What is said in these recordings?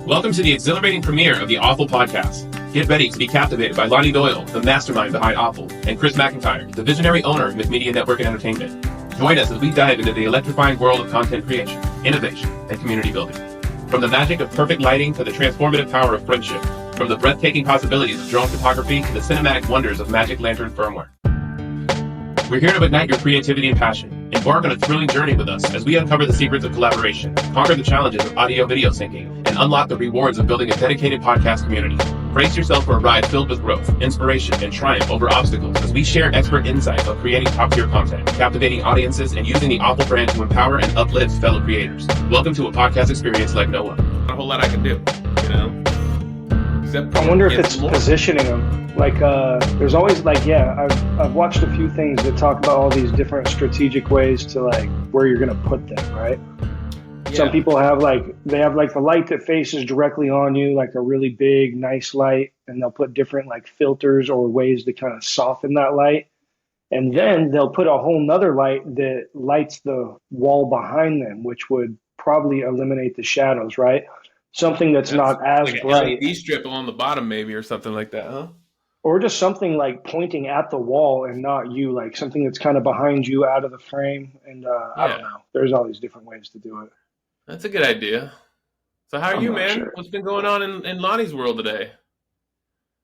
Welcome to the exhilarating premiere of the AWFL Podcast. Get ready to be captivated by Lonnie Doyle, the mastermind behind AWFL, and Chris McIntyre, the visionary owner of McMedia Network and Entertainment. Join us as we dive into the electrifying world of content creation, innovation, and community building. From the magic of perfect lighting to the transformative power of friendship, from the breathtaking possibilities of drone photography to the cinematic wonders of Magic Lantern firmware. We're here to ignite your creativity and passion. Embark on a thrilling journey with us as we uncover the secrets of collaboration, conquer the challenges of audio-video syncing, and unlock the rewards of building a dedicated podcast community. Brace yourself for a ride filled with growth, inspiration, and triumph over obstacles as we share expert insights on creating top-tier content, captivating audiences, and using the AWFL brand to empower and uplift fellow creators. Welcome to a podcast experience like no other. Not a whole lot I can do, you know? I wonder if it's positioning them. Like, there's always I've watched a few things that talk about all these different strategic ways to like where you're gonna put them, right? Yeah. Some people have they have the light that faces directly on you, like a really big, nice light, and they'll put different like filters or ways to kind of soften that light. And then they'll put a whole nother light that lights the wall behind them, which would probably eliminate the shadows, right? Something that's not as like bright. LED strip along the bottom maybe or something like that, huh? Or just something like pointing at the wall and not you, like something that's kind of behind you out of the frame. And I don't know. There's all these different ways to do it. That's a good idea. So how are you, man? Sure. What's been going on in Lonnie's world today?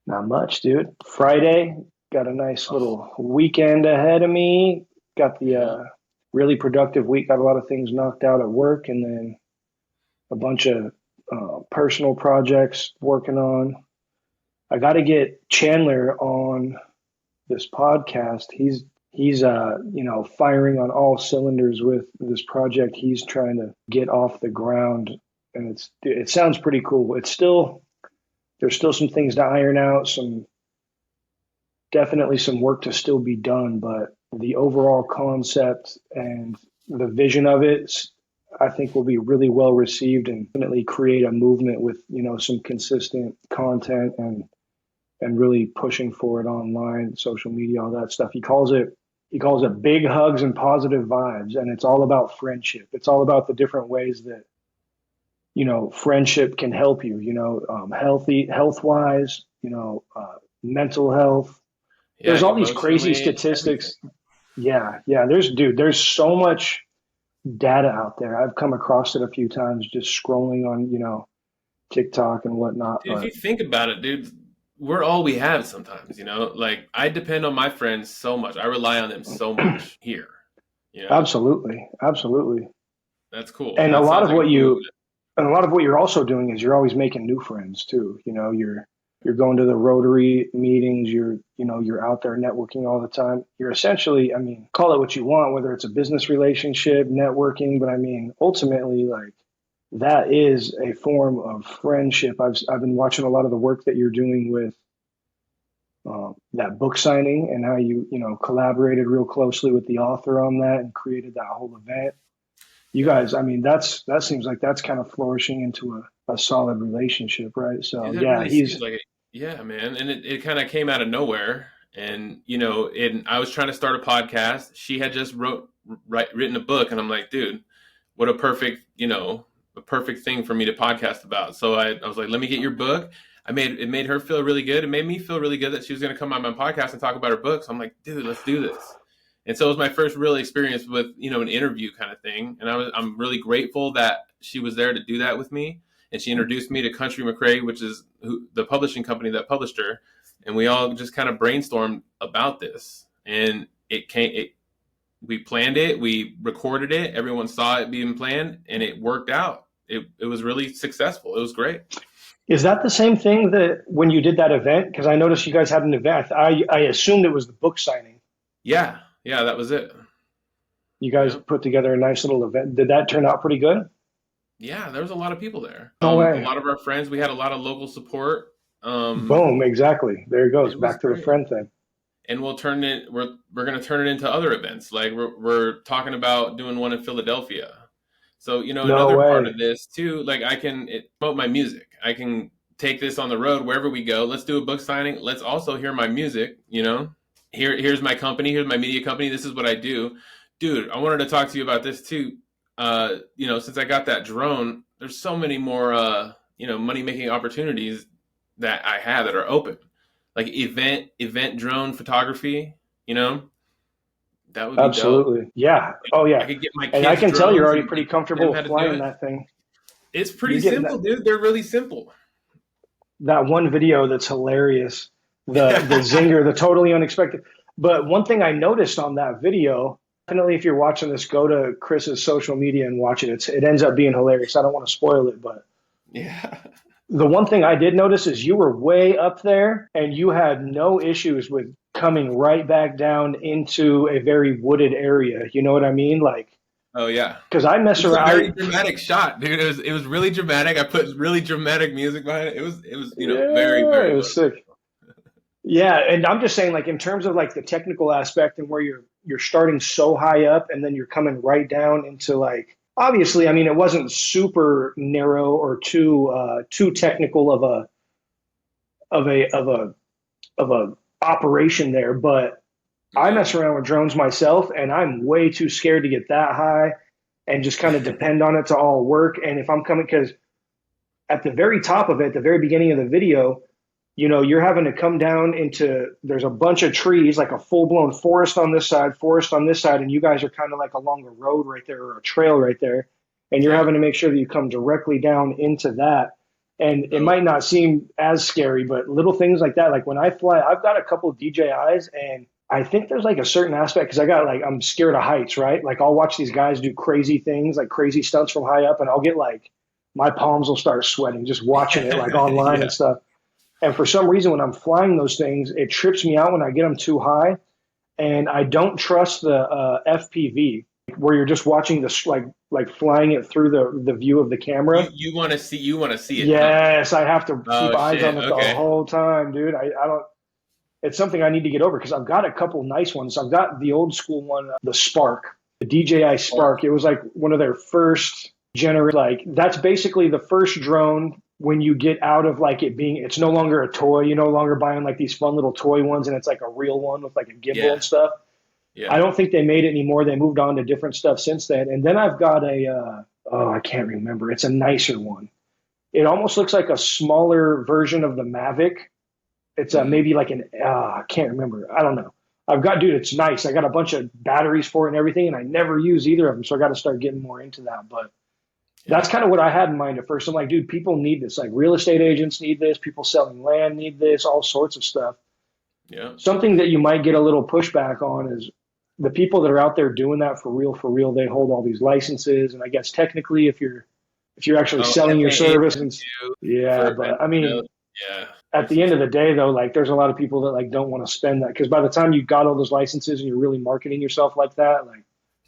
Not much, dude. Friday, got a nice little weekend ahead of me. Got the really productive week. Got a lot of things knocked out at work, and then a bunch of personal projects working on. I got to get Chandler on this podcast. He's firing on all cylinders with this project he's trying to get off the ground, and it sounds pretty cool. There's still some things to iron out, definitely some work to still be done, but the overall concept and the vision of it, I think, will be really well received and definitely create a movement with, some consistent content and really pushing for it online, social media, all that stuff. He calls it big hugs and positive vibes. And it's all about friendship. It's all about the different ways that, friendship can help you, health-wise, mental health. Yeah, there's all these crazy statistics. Everything. Yeah. There's so much data out there. I've come across it a few times just scrolling on, TikTok and whatnot. Dude, if you think about it, dude, we're all we have sometimes, like I depend on my friends so much. I rely on them so much here. Absolutely. That's cool. And a lot of what you're also doing is you're always making new friends too. You're going to the Rotary meetings, you're out there networking all the time. You're essentially, call it what you want, whether it's a business relationship, networking, but ultimately that is a form of friendship. I've been watching a lot of the work that you're doing with that book signing and how you collaborated real closely with the author on that and created that whole event. You guys, that seems like that's kind of flourishing into a solid relationship, right? So yeah, man. And it kind of came out of nowhere. And, I was trying to start a podcast. She had just written a book, and I'm like, dude, what a perfect thing for me to podcast about. So I was like, let me get your book. It made her feel really good. It made me feel really good that she was going to come on my podcast and talk about her book. So I'm like, dude, let's do this. And so it was my first real experience with, an interview kind of thing. And I'm really grateful that she was there to do that with me. And she introduced me to Country McRae, which is the publishing company that published her. And we all just kind of brainstormed about this. And we planned it, we recorded it, everyone saw it being planned, and it worked out. It was really successful. It was great. Is that the same thing that when you did that event? Because I noticed you guys had an event. I assumed it was the book signing. Yeah, that was it. You guys put together a nice little event. Did that turn out pretty good? Yeah, there was a lot of people there. No way. A lot of our friends. We had a lot of local support. Boom, exactly. There it goes. Back to the friend thing. And we're going to turn it into other events. Like we're talking about doing one in Philadelphia. So, another part of this too, like I can promote my music. I can take this on the road wherever we go. Let's do a book signing. Let's also hear my music, Here's my company. Here's my media company. This is what I do. Dude, I wanted to talk to you about this too. Since I got that drone, there's so many more money making opportunities that I have that are open, like event drone photography. That would be absolutely dope. Yeah. Oh yeah. I could get my kids And I can tell you're already drones pretty and comfortable how to do flying it. that thing. It's pretty You're getting simple, dude. They're really simple. that one video that's hilarious. The zinger, the totally unexpected. But one thing I noticed on that video, definitely if you're watching this, go to Chris's social media and watch it. It ends up being hilarious. I don't want to spoil it, but Yeah. the one thing I did notice is you were way up there and you had no issues with coming right back down into a very wooded area. You know what I mean? Like, Oh yeah. because I mess It was a around. very dramatic shot, dude. It was really dramatic. I put really dramatic music behind it. It was very, very It was sick. Yeah, and I'm just saying, like, in terms of like the technical aspect and where you're starting so high up and then you're coming right down into, like, obviously, I mean, it wasn't super narrow or too technical of a operation there, but I mess around with drones myself and I'm way too scared to get that high and just kind of depend on it to all work. And if I'm coming, because at the very top of it, the very beginning of the video, you're having to come down there's a bunch of trees, like a full-blown forest on this side, and you guys are kind of like along a road right there or a trail right there. And you're having to make sure that you come directly down into that. And it might not seem as scary, but little things like that, like when I fly, I've got a couple of DJIs and I think there's like a certain aspect because I'm scared of heights, right? Like I'll watch these guys do crazy things, like crazy stunts from high up, and I'll get like, my palms will start sweating just watching it like online and stuff. And for some reason, when I'm flying those things, it trips me out when I get them too high. And I don't trust the FPV, where you're just watching this, like flying it through the view of the camera. You want to see it. Yes, I have to keep eyes on it the Okay. whole time, dude. I don't. It's something I need to get over because I've got a couple nice ones. I've got the old school one, the Spark, the DJI Spark. It was like one of their first like that's basically the first drone when you get out of like it's no longer a toy. You're no longer buying like these fun little toy ones and it's like a real one with like a gimbal and stuff. Yeah. I don't think they made it anymore. They moved on to different stuff since then. And then I've got I can't remember. It's a nicer one. It almost looks like a smaller version of the Mavic. It's maybe like I can't remember. I don't know. It's nice. I got a bunch of batteries for it and everything, and I never use either of them. So I got to start getting more into that. But that's kind of what I had in mind at first. I'm like, dude, people need this. Like real estate agents need this. People selling land need this. All sorts of stuff. Yeah. Something that you might get a little pushback on is the people that are out there doing that for real. They hold all these licenses, and I guess technically, if you're actually selling your service, but I mean, at the end of the day, though, like there's a lot of people that like don't want to spend that because by the time you've got all those licenses and you're really marketing yourself like that, like.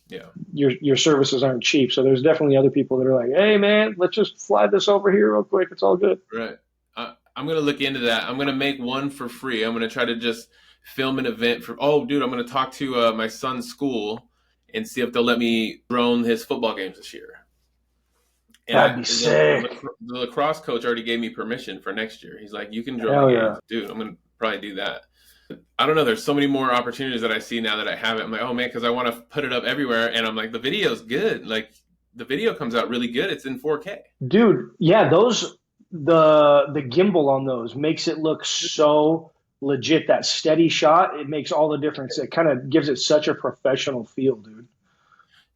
Yeah, your services aren't cheap. So there's definitely other people that are like, hey, man, let's just fly this over here real quick. It's all good. Right. I'm going to look into that. I'm going to make one for free. I'm going to try to just film an event I'm going to talk to my son's school and see if they'll let me drone his football games this year. And that'd be sick. The lacrosse coach already gave me permission for next year. He's like, you can drone games. Dude, I'm going to probably do that. I don't know. There's so many more opportunities that I see now that I have it. I'm like, oh man, because I want to put it up everywhere. And I'm like, the video's good. Like the video comes out really good. It's in 4K. Dude, yeah, the gimbal on those makes it look so legit. That steady shot, it makes all the difference. It kind of gives it such a professional feel, dude.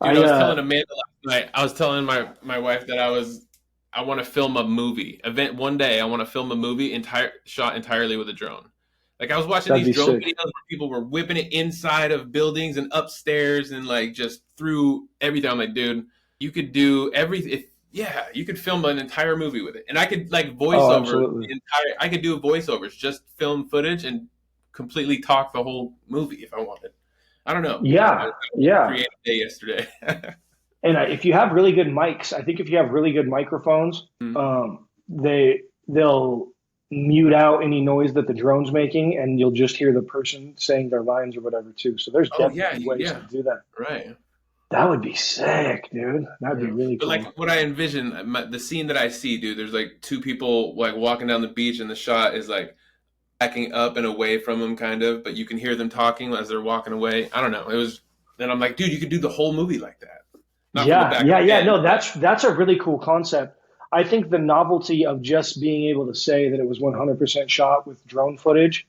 I was telling Amanda last night. I was telling my wife that I want to film a movie event one day. I want to film a movie shot entirely with a drone. Like I was watching these drone videos where people were whipping it inside of buildings and upstairs and like just through everything. I'm like, dude, you could do everything. You could film an entire movie with it. And I could like voiceover I could do voiceovers, just film footage and completely talk the whole movie if I wanted. I don't know. Yeah. Creative day yesterday. And if you have really good mics, I think if you have really good microphones, they'll mute out any noise that the drone's making, and you'll just hear the person saying their lines or whatever too. So there's definitely ways to do that. Right. That would be sick, dude. That'd be really cool. But like what I envision, the scene that I see, dude, there's like two people like walking down the beach, and the shot is like backing up and away from them, kind of, but you can hear them talking as they're walking away. I don't know. Then I'm like, dude, you could do the whole movie like that. No, that's a really cool concept. I think the novelty of just being able to say that it was 100% shot with drone footage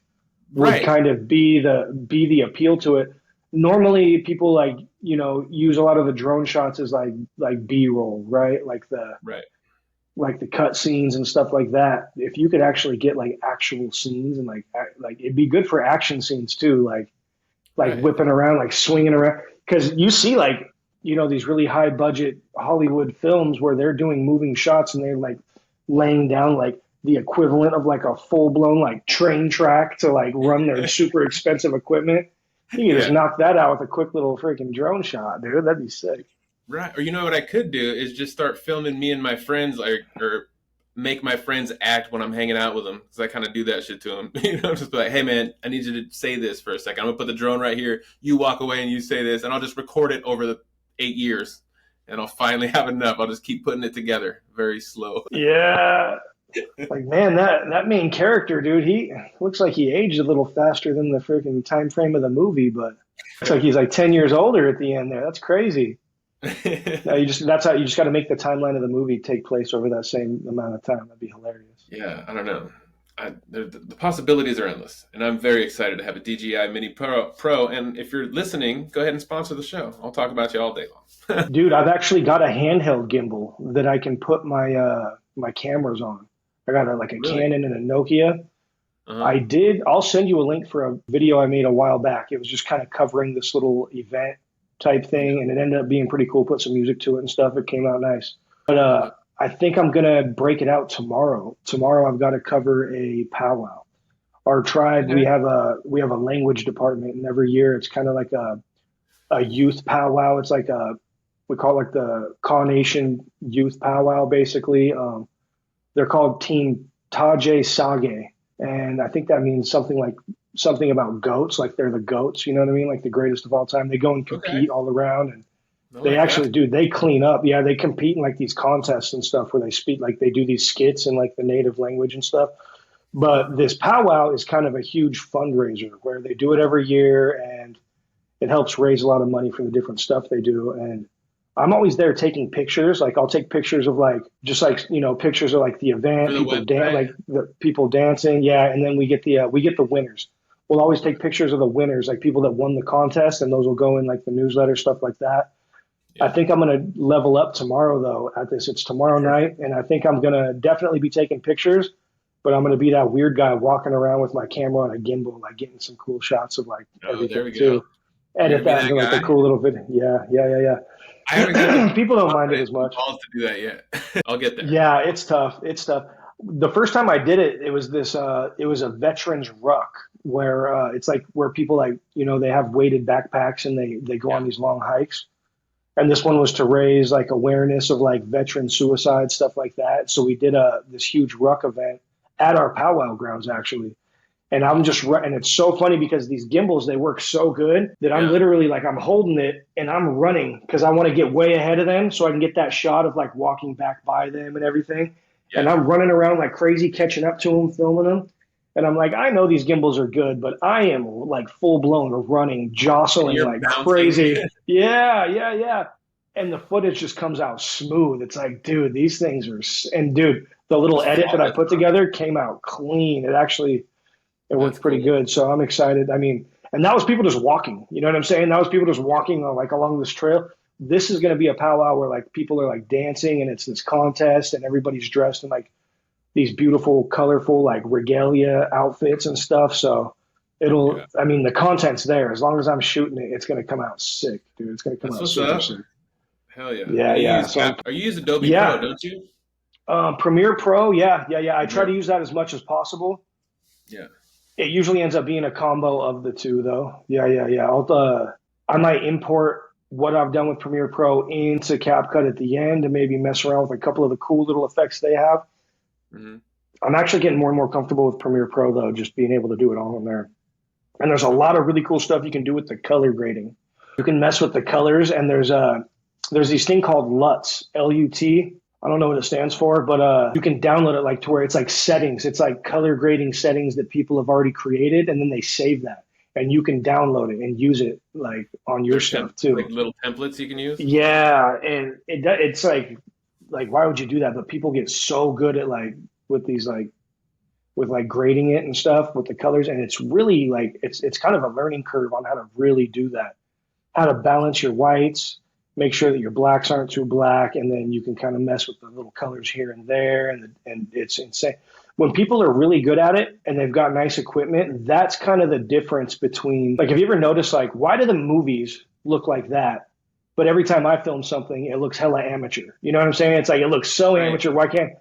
would kind of be the appeal to it. Normally, people like use a lot of the drone shots as like B-roll, right? Like the cut scenes and stuff like that. If you could actually get like actual scenes and like it'd be good for action scenes too, like whipping around, like swinging around, because you see like these really high budget Hollywood films where they're doing moving shots and they're like laying down like the equivalent of like a full blown like train track to like run their super expensive equipment. You can just knock that out with a quick little freaking drone shot, dude. That'd be sick. Right. Or what I could do is just start filming me and my friends, or make my friends act when I'm hanging out with them, because I kind of do that shit to them. Just be like, hey man, I need you to say this for a second. I'm gonna put the drone right here. You walk away and you say this, and I'll just record it over the 8 years, and I'll finally have enough. I'll just keep putting it together, very slow. Yeah. Like, man, that main character, dude, he looks like he aged a little faster than the freaking time frame of the movie, but it's like he's like 10 years older at the end there. That's crazy. No, you just got to make the timeline of the movie take place over that same amount of time. That'd be hilarious. Yeah, I don't know. The possibilities are endless, and I'm very excited to have a DJI Mini Pro. And if you're listening, go ahead and sponsor the show. I'll talk about you all day long. Dude, I've actually got a handheld gimbal that I can put my cameras on. I got a Canon and a Nokia. Uh-huh. I'll send you a link for a video I made a while back. It was just kind of covering this little event type thing, and it ended up being pretty cool. Put some music to it and stuff. It came out nice. But I think I'm going to break it out tomorrow. Tomorrow I've got to cover a powwow. Our tribe, we have a language department, and every year it's kind of like a youth powwow. It's like we call it like the Kaw Nation youth powwow, basically. They're called Team Taje Sage, and I think that means something about goats, like they're the goats, you know what I mean? Like the greatest of all time. They go and compete all around, and they clean up. Yeah, they compete in like these contests and stuff where they speak, like they do these skits in like the native language and stuff. But this powwow is kind of a huge fundraiser where they do it every year, and it helps raise a lot of money for the different stuff they do. And I'm always there taking pictures. Like I'll take pictures of pictures of like the event, the people dancing. Yeah. And then we get the winners. We'll always take pictures of the winners, like people that won the contest, and those will go in like the newsletter, stuff like that. Yeah. I think I'm going to level up tomorrow though at this. It's tomorrow night. And I think I'm going to definitely be taking pictures, but I'm going to be that weird guy walking around with my camera on a gimbal, like getting some cool shots of like everything too. Edit that into like a cool little video. Yeah. I haven't people don't mind it as much. To do that yet. I'll get there. Yeah, it's tough. The first time I did it, it was a veterans ruck where it's like where people they have weighted backpacks and they go on these long hikes. And this one was to raise like awareness of like veteran suicide, stuff like that. So we did this huge ruck event at our powwow grounds actually. And and it's so funny because these gimbals, they work so good that I'm literally like, I'm holding it and I'm running because I want to get way ahead of them so I can get that shot of like walking back by them and everything. Yeah. And I'm running around like crazy, catching up to them, filming them. And I'm like, I know these gimbals are good, but I am like full blown running, jostling like bouncing. Crazy. Yeah. And the footage just comes out smooth. It's like, dude, these things are, and dude, the little edit that I put together came out clean. It worked pretty good. So I'm excited. I mean, and that was people just walking, you know what I'm saying? That was people just walking like along this trail. This is going to be a powwow where like people are like dancing and it's this contest and everybody's dressed in like these beautiful, colorful, like regalia outfits and stuff. So I mean, the content's there. As long as I'm shooting it, it's going to come out sick, dude. It's going to come out super sick. Hell yeah. Yeah. Are you use Adobe Pro, don't you? Premiere Pro. Yeah. I try to use that as much as possible. Yeah. It usually ends up being a combo of the two, though. Yeah. I might import what I've done with Premiere Pro into CapCut at the end and maybe mess around with a couple of the cool little effects they have. Mm-hmm. I'm actually getting more and more comfortable with Premiere Pro, though, just being able to do it all in there. And there's a lot of really cool stuff you can do with the color grading. You can mess with the colors, and there's these thing called LUTs, L-U-T. I don't know what it stands for, but you can download it like to where it's like settings. It's like color grading settings that people have already created, and then they save that. And you can download it and use it like on your stuff too. Like little templates you can use? Yeah, and it's like like, why would you do that? But people get so good at like with these like with like grading it and stuff with the colors, and it's really like it's kind of a learning curve on how to really do that, how to balance your whites, make sure that your blacks aren't too black, and then you can kind of mess with the little colors here and there, and it's insane. When people are really good at it and they've got nice equipment, that's kind of the difference between, like, have you ever noticed, like, why do the movies look like that? But every time I film something, it looks hella amateur. You know what I'm saying? It's like, it looks so amateur. Why can't,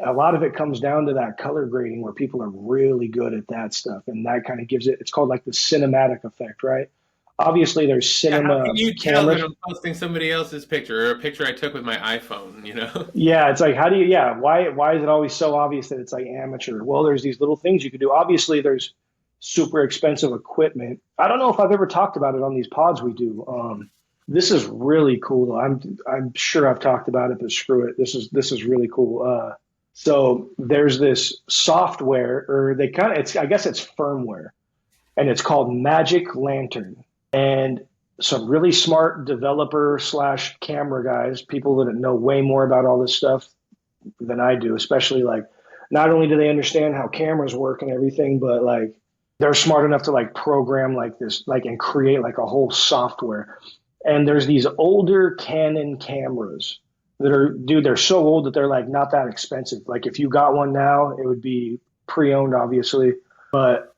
a lot of it comes down to that color grading where people are really good at that stuff. And that kind of gives it, it's called like the cinematic effect, right? Obviously, there's cinema. How can you tell cameras. that I'm posting somebody else's picture or a picture I took with my iPhone, you know? Yeah, it's like, how do you, yeah, why is it always so obvious that it's like amateur? Well, there's these little things you can do. Obviously, there's super expensive equipment. I don't know if I've ever talked about it on these pods we do. This is really cool, though. I'm sure I've talked about it, but screw it. This is really cool. So there's this software, or they kind of, I guess it's firmware, and it's called Magic Lantern. And some really smart developer / camera guys, people that know way more about all this stuff than I do, especially like, not only do they understand how cameras work and everything, but like they're smart enough to like program like this, like, and create like a whole software. And there's these older Canon cameras that are, dude, they're so old that they're like not that expensive. Like if you got one now, it would be pre-owned, obviously, but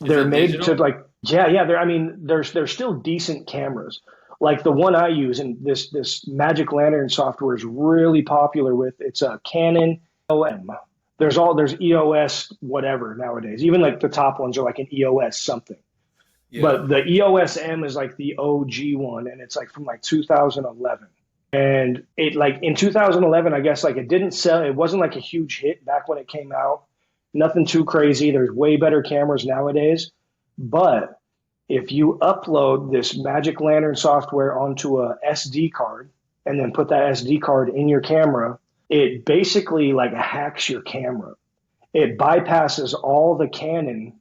they're made digital? To like, yeah. They're still decent cameras. Like the one I use, and this Magic Lantern software is really popular with. It's a Canon OM. There's EOS whatever nowadays. Even like the top ones are like an EOS something. Yeah. But the EOS M is like the OG one, and it's like from like 2011. And it like in 2011, I guess like it didn't sell. It wasn't like a huge hit back when it came out. Nothing too crazy. There's way better cameras nowadays. But if you upload this Magic Lantern software onto a SD card and then put that SD card in your camera, it basically like hacks your camera. It bypasses all the Canon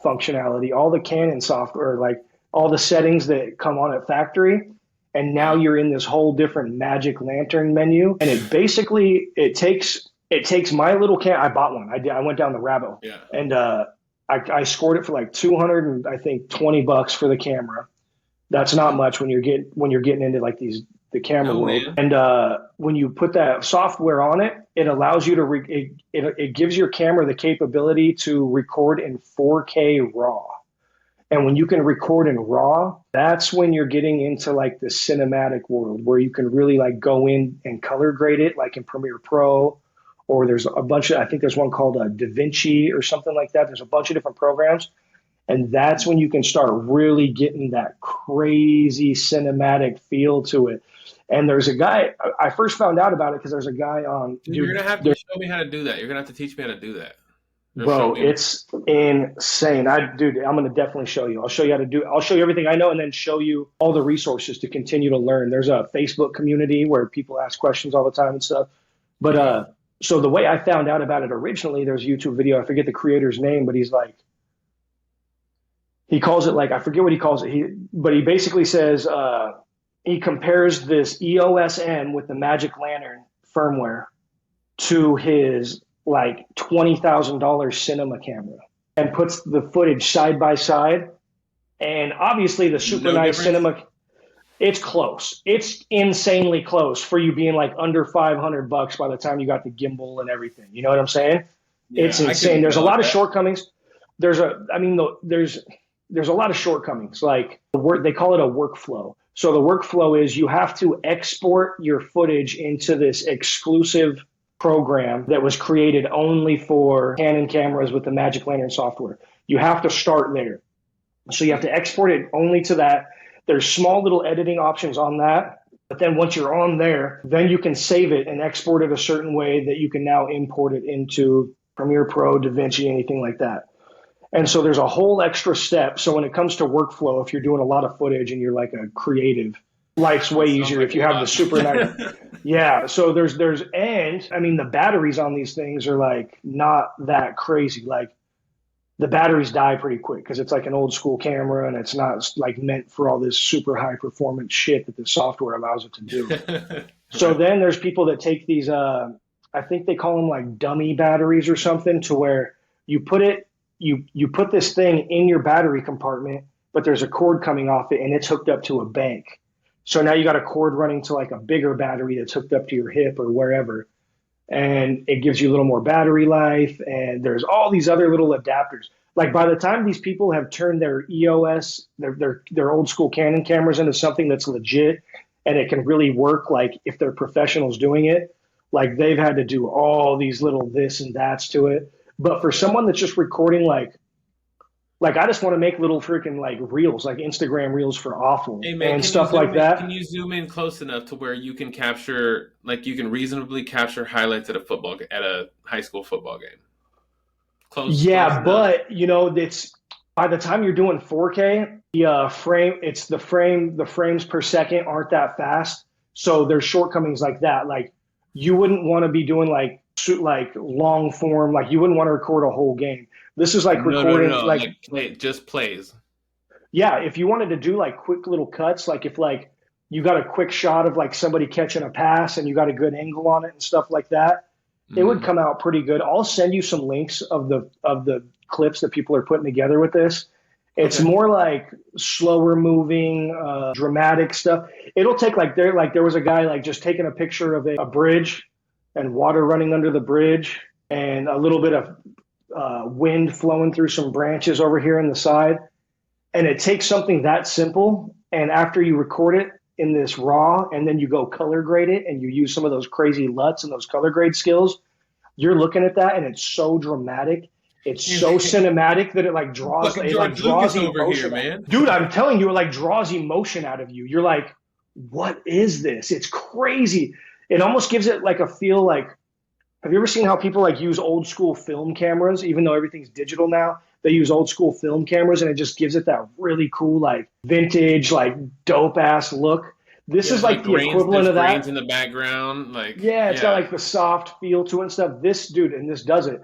functionality, all the Canon software, like all the settings that come on at factory. And now you're in this whole different Magic Lantern menu. And it basically, it takes my little camera. I bought one. I went down the rabbit hole. Yeah. And I scored it for like $220 for the camera. That's not much when you're getting into like the camera world. Man. And when you put that software on it, it allows you to it gives your camera the capability to record in 4K RAW. And when you can record in RAW, that's when you're getting into like the cinematic world where you can really like go in and color grade it, like in Premiere Pro. Or there's a bunch of, I think there's one called DaVinci or something like that. There's a bunch of different programs. And that's when you can start really getting that crazy cinematic feel to it. And there's a guy, I first found out about it because there's a guy on. Dude, you're going to have to show me how to do that. You're going to have to teach me how to do that. Bro, it's insane. I'm going to definitely show you. I'll show you how to do it. I'll show you everything I know and then show you all the resources to continue to learn. There's a Facebook community where people ask questions all the time and stuff. But, so the way I found out about it originally, there's a YouTube video. I forget the creator's name, but he's like, he calls it like, I forget what he calls it. But he basically says, he compares this EOS M with the Magic Lantern firmware to his like $20,000 cinema camera and puts the footage side by side. And obviously the super nice cinema, it's close. It's insanely close for you being like under $500 by the time you got the gimbal and everything. You know what I'm saying? Yeah, it's insane. There's a lot of shortcomings. There's a lot of shortcomings. Like they call it a workflow. So the workflow is you have to export your footage into this exclusive program that was created only for Canon cameras with the Magic Lantern software. You have to start there. So you have to export it only to that. There's small little editing options on that. But then once you're on there, then you can save it and export it a certain way that you can now import it into Premiere Pro, DaVinci, anything like that. And so there's a whole extra step. So when it comes to workflow, if you're doing a lot of footage and you're like a creative, life's way easier if you have the super nice. Yeah. So and I mean, the batteries on these things are like not that crazy. Like the batteries die pretty quick because it's like an old school camera and it's not like meant for all this super high performance shit that the software allows it to do. So then there's people that take these, I think they call them like dummy batteries or something, to where you put it, you put this thing in your battery compartment, but there's a cord coming off it and it's hooked up to a bank. So now you got a cord running to like a bigger battery that's hooked up to your hip or wherever. And it gives you a little more battery life. And there's all these other little adapters. Like by the time these people have turned their EOS, their old school Canon cameras into something that's legit and it can really work, like if they're professionals doing it, like they've had to do all these little this and that's to it. But for someone that's just recording, like I just want to make little freaking like reels, like Instagram reels for Awful and stuff like that. Can you zoom in close enough to where you can capture, like you can reasonably capture highlights at a high school football game? Close but you know, it's by the time you're doing 4K, the frames per second aren't that fast. So there's shortcomings like that. Like you wouldn't want to be doing like long form, like you wouldn't want to record a whole game. This is like recording just plays. Yeah, if you wanted to do like quick little cuts, like if like you got a quick shot of like somebody catching a pass and you got a good angle on it and stuff like that, it would come out pretty good. I'll send you some links of the clips that people are putting together with this. It's more like slower moving, dramatic stuff. It'll take there was a guy like just taking a picture of a bridge and water running under the bridge and a little bit of wind flowing through some branches over here in the side. And it takes something that simple, and after you record it in this RAW and then you go color grade it and you use some of those crazy LUTs and those color grade skills, you're looking at that and it's so dramatic. It's so cinematic that it like draws emotion here, man. Dude, I'm telling you, it like draws emotion out of you. You're like, what is this? It's crazy. It almost gives it like a feel like, have you ever seen how people like use old school film cameras, even though everything's digital now? They use old school film cameras and it just gives it that really cool, like vintage, like dope ass look. This is like the equivalent of that. Grains in the background, it's got like the soft feel to it and stuff. This does it.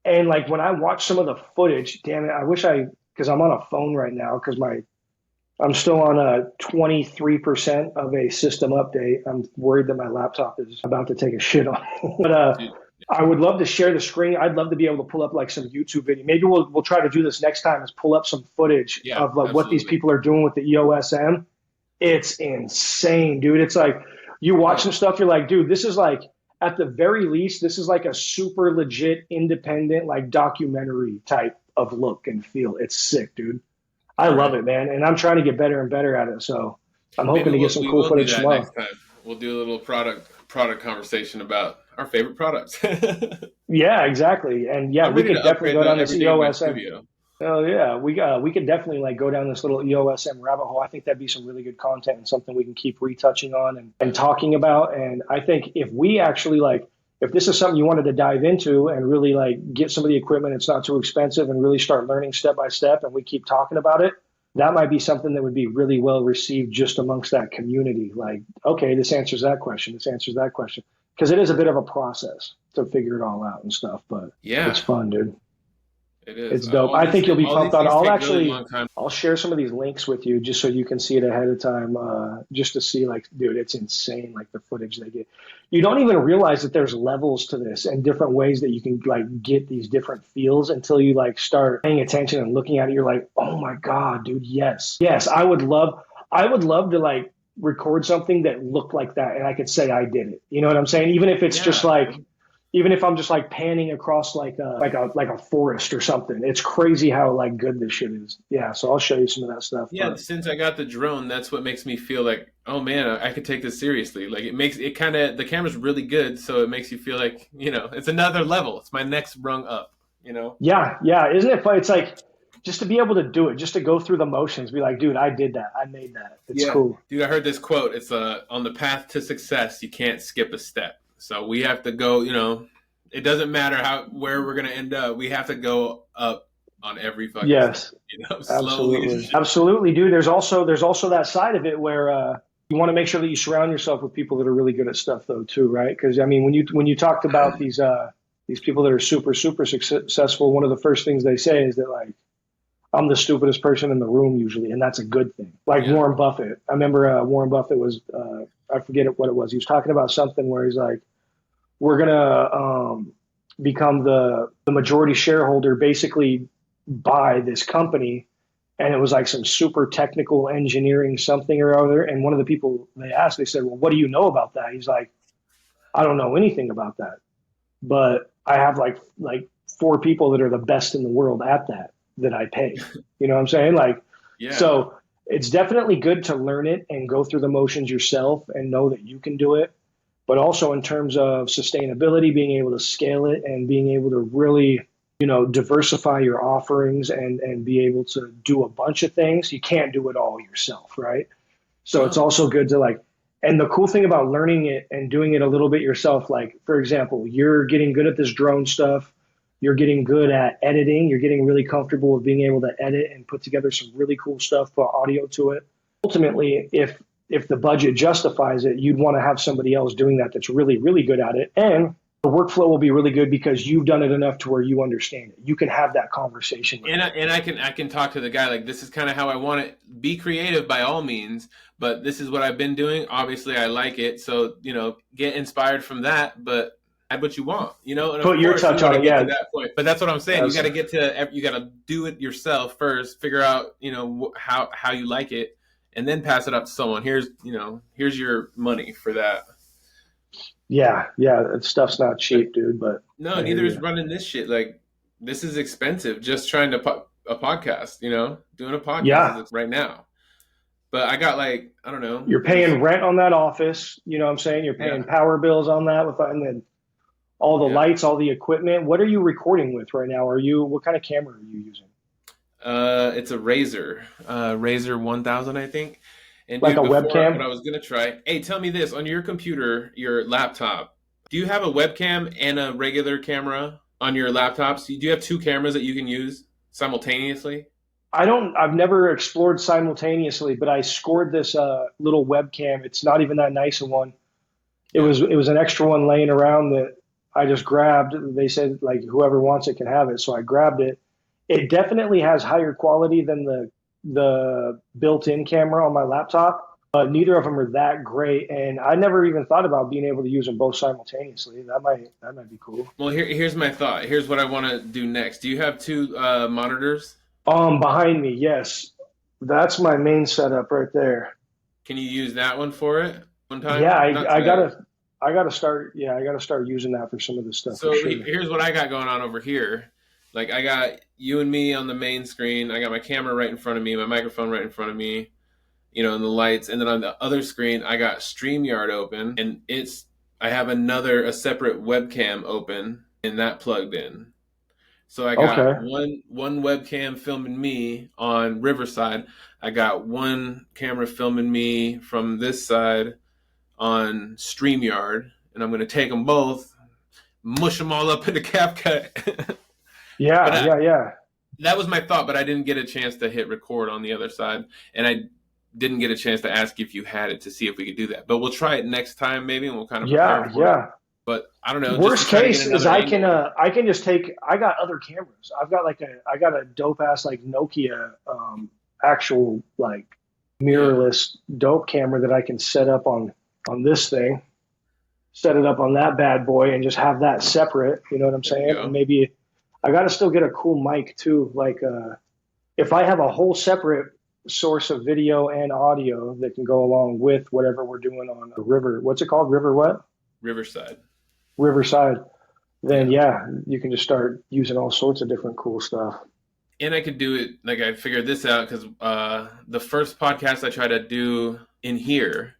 And like when I watch some of the footage, damn it, because I'm on a phone right now because I'm still on a 23% of a system update. I'm worried that my laptop is about to take a shit on. But I would love to share the screen. I'd love to be able to pull up like some YouTube video. Maybe we'll try to do this next time, is pull up some footage of like what these people are doing with the EOS M. It's insane, dude. It's like you watch some stuff, you're like, dude, this is like, at the very least, this is like a super legit independent like documentary type of look and feel. It's sick, dude. I love it, man. And I'm trying to get better and better at it. So I'm hoping to get some cool footage tomorrow. Next time. We'll do a little product conversation about our favorite products. Yeah, exactly. And yeah, we could definitely go down this EOS M. Oh yeah, we could definitely like go down this little EOS M rabbit hole. I think that'd be some really good content and something we can keep retouching on and talking about. And I think if we actually if this is something you wanted to dive into and really like get some of the equipment, it's not too expensive, and really start learning step by step, and we keep talking about it, that might be something that would be really well received just amongst that community. Like, okay, this answers that question. This answers that question. Because it is a bit of a process to figure it all out and stuff, but it's fun, dude. It is. It's dope. I think you'll be pumped on. I'll share some of these links with you just so you can see it ahead of time, just to see like, dude, it's insane. Like the footage they get. You don't even realize that there's levels to this and different ways that you can like get these different feels until you like start paying attention and looking at it. You're like, oh my God, dude. Yes. I would love to like record something that looked like that and I could say I did it. You know what I'm saying? Even if it's just like, even if I'm just like panning across like a forest or something. It's crazy how like good this shit is. Yeah, so I'll show you some of that stuff. Yeah, since I got the drone, that's what makes me feel like, oh man, I could take this seriously. Like the camera's really good, so it makes you feel like, it's another level. It's my next rung up, Yeah, isn't it fun? It's like just to be able to do it, just to go through the motions, be like, dude, I did that. I made that. It's cool. Dude, I heard this quote. It's on the path to success, you can't skip a step. So we have to go, it doesn't matter where we're going to end up. We have to go up on every fucking step, slowly. Absolutely, dude. There's also that side of it where you want to make sure that you surround yourself with people that are really good at stuff though too, right? Because I mean, when you talked about these these people that are super, super successful, one of the first things they say is that, like, I'm the stupidest person in the room usually, and that's a good thing. Like Warren Buffett. I remember Warren Buffett was, I forget what it was. He was talking about something where he's like, we're going to become the majority shareholder, basically buy this company. And it was like some super technical engineering something or other. And one of the people they asked, they said, well, what do you know about that? He's like, I don't know anything about that, but I have like 4 people that are the best in the world at that I pay. You know what I'm saying? Like, so it's definitely good to learn it and go through the motions yourself and know that you can do it. But also in terms of sustainability, being able to scale it and being able to really, you know, diversify your offerings and be able to do a bunch of things. You can't do it all yourself, right? So it's also good to like, and the cool thing about learning it and doing it a little bit yourself, like, for example, you're getting good at this drone stuff. You're getting good at editing. You're getting really comfortable with being able to edit and put together some really cool stuff, put audio to it. Ultimately, if the budget justifies it, you'd want to have somebody else doing that that's really, really good at it. And the workflow will be really good because you've done it enough to where you understand it. You can have that conversation with I can talk to the guy like, this is kind of how I want it. Be creative by all means, but this is what I've been doing. Obviously, I like it. So, you know, get inspired from that, but add what you want, you know, and put your touch on it. Yeah. That point. But that's what I'm saying. You got to do it yourself first, figure out, you know, how you like it, and then pass it up to someone. Here's your money for that. Yeah. That stuff's not cheap, dude, but no, neither is running this shit. Like, this is expensive. Just trying to a podcast, you know, doing a podcast right now. But I got like, I don't know. You're paying rent on that office. You know what I'm saying? You're paying power bills on that and then all the lights, all the equipment. What are you recording with right now? What kind of camera are you using? It's a Razor 1000, I think. And like a webcam? What I was going to try. Hey, tell me this. On your computer, your laptop, do you have a webcam and a regular camera on your laptops? Do you have 2 cameras that you can use simultaneously? I've never explored simultaneously, but I scored this little webcam. It's not even that nice a one. It was an extra one laying around that I just grabbed. They said, like, whoever wants it can have it. So I grabbed it. It definitely has higher quality than the built-in camera on my laptop, but neither of them are that great. And I never even thought about being able to use them both simultaneously. That might be cool. Well, here's my thought. Here's what I want to do next. Do you have 2 monitors? Behind me, yes. That's my main setup right there. Can you use that one for it one time? Yeah, I gotta start using that for some of this stuff. So sure. Here's what I got going on over here. Like, I got you and me on the main screen. I got my camera right in front of me, my microphone right in front of me, you know, and the lights. And then on the other screen, I got StreamYard open, and I have a separate webcam open, and that plugged in. So I got one webcam filming me on Riverside. I got one camera filming me from this side on StreamYard, and I'm going to take them both, mush them all up into CapCut. Yeah. That was my thought, but I didn't get a chance to hit record on the other side, and I didn't get a chance to ask if you had it to see if we could do that. But we'll try it next time, maybe, and we'll kind of prepare for it. But I don't know. Worst case is I can just take. I got other cameras. I got a dope ass like Nokia actual like mirrorless dope camera that I can set up on this thing, set it up on that bad boy, and just have that separate. You know what I'm saying? And maybe I got to still get a cool mic too. Like if I have a whole separate source of video and audio that can go along with whatever we're doing on the river. What's it called? River what? Riverside. Then you can just start using all sorts of different cool stuff. And I could do it, like, I figured this out because the first podcast I tried to do in here,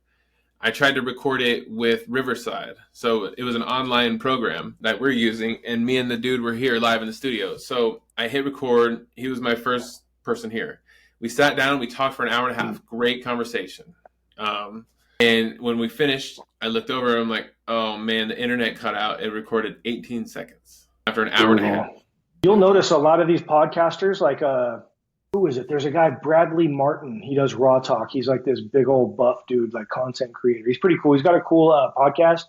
I tried to record it with Riverside. So it was an online program that we're using, and me and the dude were here live in the studio. So I hit record. He was my first person here. We sat down, we talked for an hour and a half. Great conversation. And when we finished, I looked over and I'm like, oh man, the internet cut out. It recorded 18 seconds after an hour and a half. You'll notice a lot of these podcasters, like, who is it? There's a guy, Bradley Martin. He does Raw Talk. He's like this big old buff dude, like content creator. He's pretty cool. He's got a cool podcast.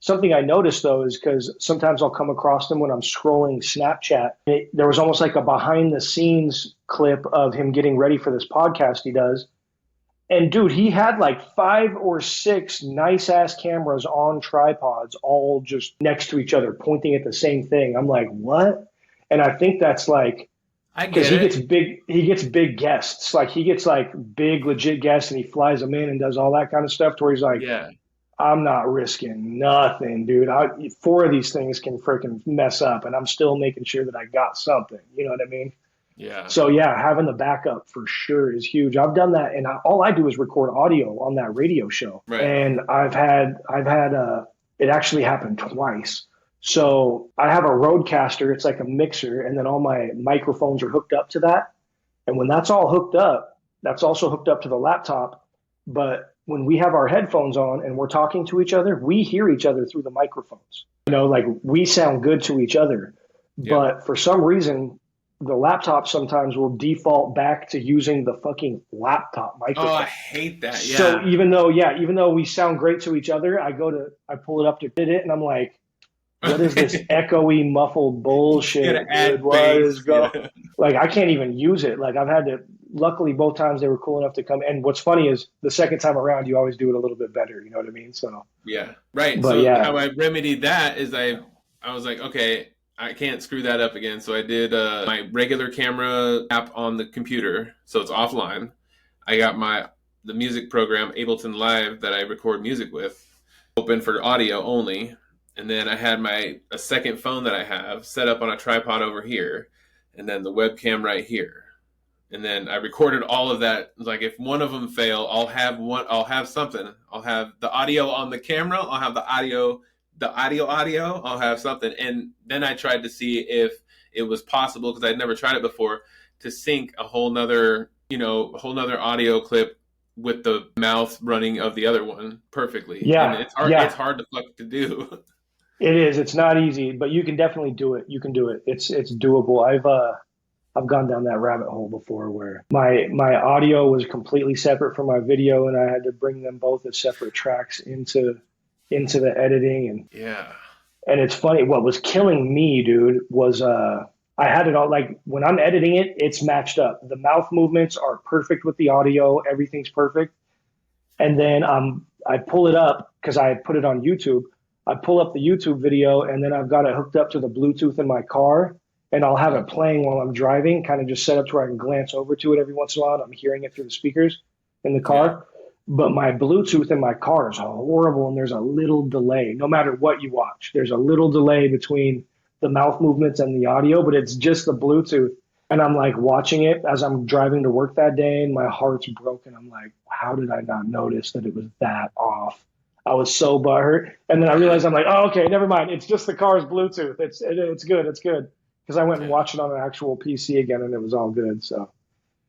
Something I noticed though is because sometimes I'll come across them when I'm scrolling Snapchat. There was almost like a behind the scenes clip of him getting ready for this podcast he does. And dude, he had like 5 or 6 nice ass cameras on tripods, all just next to each other, pointing at the same thing. I'm like, what? And I think that's like, because he gets big guests. Like he gets like big legit guests and he flies them in and does all that kind of stuff to where he's like, Yeah. I'm not risking nothing, dude. 4 of these things can freaking mess up and I'm still making sure that I got something. You know what I mean? Yeah. So yeah, having the backup for sure is huge. I've done that, and all I do is record audio on that radio show. Right. And I've had it actually happened twice. So I have a Rodecaster. It's like a mixer, and then all my microphones are hooked up to that. And when that's all hooked up, that's also hooked up to the laptop. But when we have our headphones on and we're talking to each other, we hear each other through the microphones. You know, like we sound good to each other. Yeah. But for some reason, the laptop sometimes will default back to using the fucking laptop microphone. Oh, I hate that. Yeah. So even though we sound great to each other, I pull it up to hit it, and I'm like, what is this echoey, muffled bullshit? Dude, what is going? Like, I can't even use it. Like, I've had to. Luckily, both times they were cool enough to come. And what's funny is the second time around, you always do it a little bit better. You know what I mean? So yeah, right. But so yeah. How I remedied that is I was like, okay, I can't screw that up again. So I did my regular camera app on the computer, so it's offline. I got the music program Ableton Live that I record music with open for audio only, and then I had a second phone that I have set up on a tripod over here, and then the webcam right here. And then I recorded all of that. Like if one of them fail, I'll have something. I'll have the audio on the camera. I'll have the audio. I'll have something. And then I tried to see if it was possible, because I'd never tried it before, to sync a whole nother audio clip with the mouth running of the other one perfectly. Yeah. And it's hard. Yeah. It's hard to fuck to do. It is. It's not easy, but you can definitely do it. You can do it. It's doable. I've gone down that rabbit hole before where my audio was completely separate from my video, and I had to bring them both as separate tracks into the editing. And yeah. And it's funny, what was killing me, dude, was I had it all, like when I'm editing it, it's matched up. The mouth movements are perfect with the audio, everything's perfect. And then I pull it up because I put it on YouTube. I pull up the YouTube video, and then I've got it hooked up to the Bluetooth in my car. And I'll have it playing while I'm driving, kind of just set up to where I can glance over to it every once in a while. And I'm hearing it through the speakers in the car. Yeah. But my Bluetooth in my car is horrible, and there's a little delay. No matter what you watch, there's a little delay between the mouth movements and the audio, but it's just the Bluetooth. And I'm like watching it as I'm driving to work that day, and my heart's broken. I'm like, how did I not notice that it was that off? I was so butthurt. And then I realized, I'm like, oh, okay, never mind. It's just the car's Bluetooth. It's good. It's good. Because I went and watched it on an actual PC again, and it was all good. So,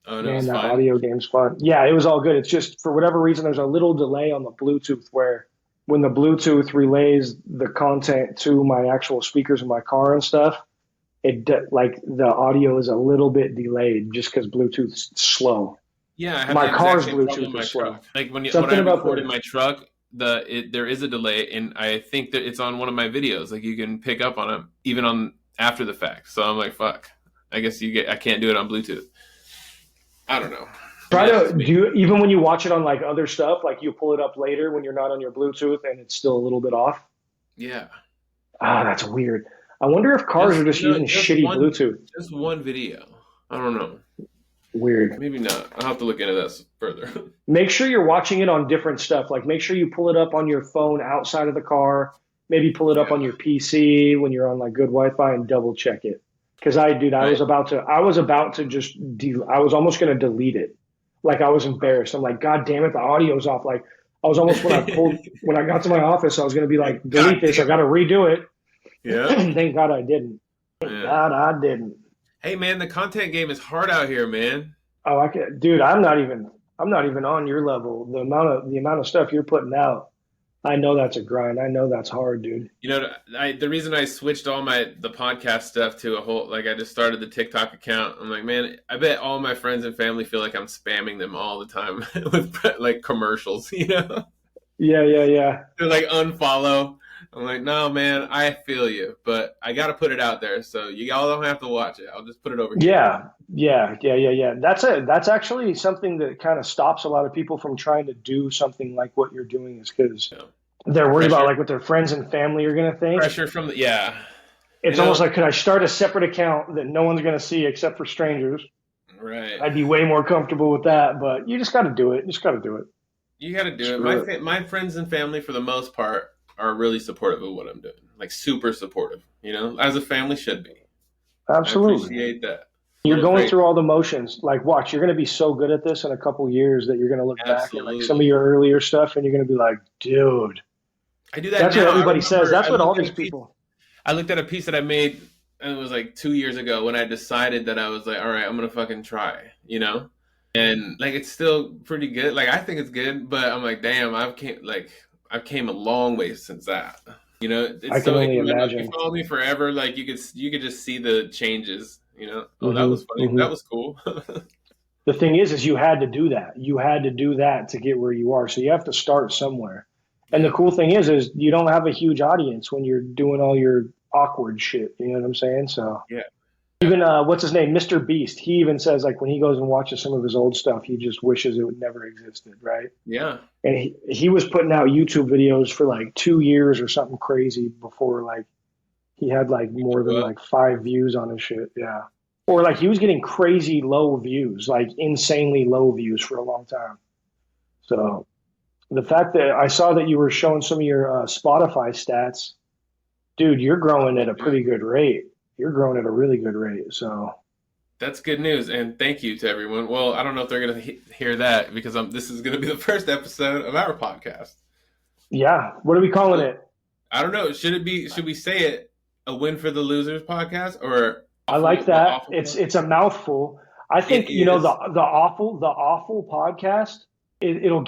man, that audio game's fun. Yeah, it was all good. It's just, for whatever reason, there's a little delay on the Bluetooth where when the Bluetooth relays the content to my actual speakers in my car and stuff, like the audio is a little bit delayed just because Bluetooth's slow. Yeah, I have my car's Bluetooth is slow. Like when I record in my truck, there is a delay, and I think that it's on one of my videos. Like you can pick up on it even on after the fact. So I'm like, fuck. I guess I can't do it on Bluetooth. I don't know. Even when you watch it on like other stuff, like you pull it up later when you're not on your Bluetooth and it's still a little bit off? Yeah. That's weird. I wonder if cars are just using shitty Bluetooth. Just one video. I don't know. Weird. Maybe not. I'll have to look into this further. Make sure you're watching it on different stuff. Like make sure you pull it up on your phone outside of the car. Maybe pull it up on your PC when you're on like good Wi-Fi and double check it. Because I was about to I was almost going to delete it. Like I was embarrassed. I'm like, God damn it, the audio's off. Like I was almost when I got to my office, I was going to be like, delete this. I got to redo it. Yeah. Thank God I didn't. God I didn't. Hey man, the content game is hard out here, man. Oh, dude, I'm not even on your level. The amount of stuff you're putting out. I know that's a grind. I know that's hard, dude. You know, the reason I switched all the podcast stuff to a whole, like I just started the TikTok account. I'm like, man, I bet all my friends and family feel like I'm spamming them all the time with like commercials, you know? Yeah. They're like unfollow. I'm like, no, man, I feel you, but I got to put it out there. So y'all don't have to watch it. I'll just put it over here. Yeah. That's actually something that kind of stops a lot of people from trying to do something like what you're doing, is because they're worried about like what their friends and family are going to think. Pressure from It's almost like, could I start a separate account that no one's going to see except for strangers? Right. I'd be way more comfortable with that, but you just got to do it. You got to do it. My friends and family, for the most part, are really supportive of what I'm doing. Like super supportive, as a family should be. Absolutely. I appreciate that. You're going through all the motions. Like, watch, you're going to be so good at this in a couple years that you're going to look back at like some of your earlier stuff and you're going to be like, dude. I do that. That's what everybody says. That's what all these people. I looked at a piece that I made, and it was like 2 years ago when I decided that I was like, all right, I'm going to fucking try, And like, it's still pretty good. Like, I think it's good, but I'm like, damn, I've came a long way since that. I can only imagine. If you follow me forever, like you could just see the changes. That was funny. Mm-hmm. That was cool. The thing is you had to do that. You had to do that to get where you are. So you have to start somewhere. And the cool thing is you don't have a huge audience when you're doing all your awkward shit. You know what I'm saying? So yeah. Even what's his name, Mr. Beast. He even says like when he goes and watches some of his old stuff, he just wishes it would never existed, right? Yeah. And he was putting out YouTube videos for like 2 years or something crazy before like he had like more than like 5 views on his shit. Yeah. Or like he was getting crazy low views, like insanely low views for a long time. So the fact that I saw that you were showing some of your Spotify stats, dude, you're growing at a pretty good rate. You're growing at a really good rate. So that's good news. And thank you to everyone. Well, I don't know if they're going to hear that because this is going to be the first episode of our podcast. Yeah. What are we calling it? I don't know. Should we say it a Win for the Losers podcast or? I like that. It's a mouthful. I think, the awful podcast, it'll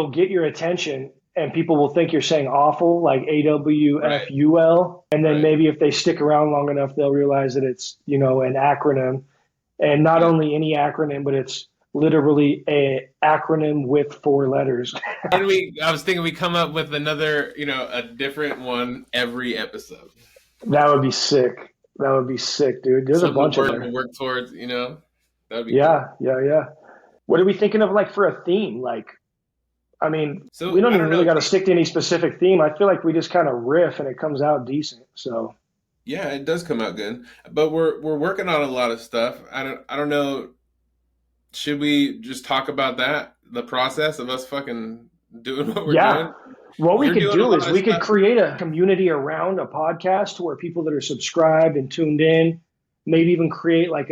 get your attention. And people will think you're saying awful, like AWFUL. And then maybe if they stick around long enough, they'll realize that it's, an acronym. And not only any acronym, but it's literally a acronym with 4 letters. And I was thinking we come up with another, a different one every episode. That would be sick. Dude. There's a bunch of them to work towards, That would be cool. Yeah. What are we thinking of like for a theme? Like, I mean, we don't even really got to stick to any specific theme. I feel like we just kind of riff and it comes out decent. So yeah, it does come out good. But we're working on a lot of stuff. I don't know. Should we just talk about that? The process of us fucking doing what we're doing? What we could do is we could create a community around a podcast where people that are subscribed and tuned in, maybe even create like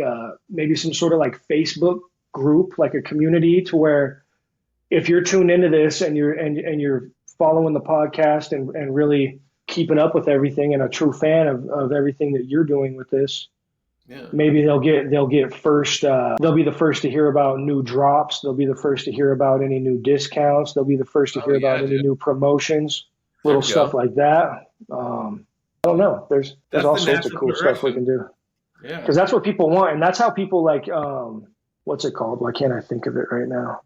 maybe some sort of like Facebook group, like a community to where if you're tuned into this and you're following the podcast and really keeping up with everything and a true fan of everything that you're doing with this, maybe they'll get first. They'll be the first to hear about new drops. They'll be the first to hear about any new discounts. They'll be the first to hear about any new promotions, little stuff like that. I don't know. There's all sorts of cool stuff we can do. Yeah, because that's what people want, and that's how people like. What's it called? Why can't I think of it right now?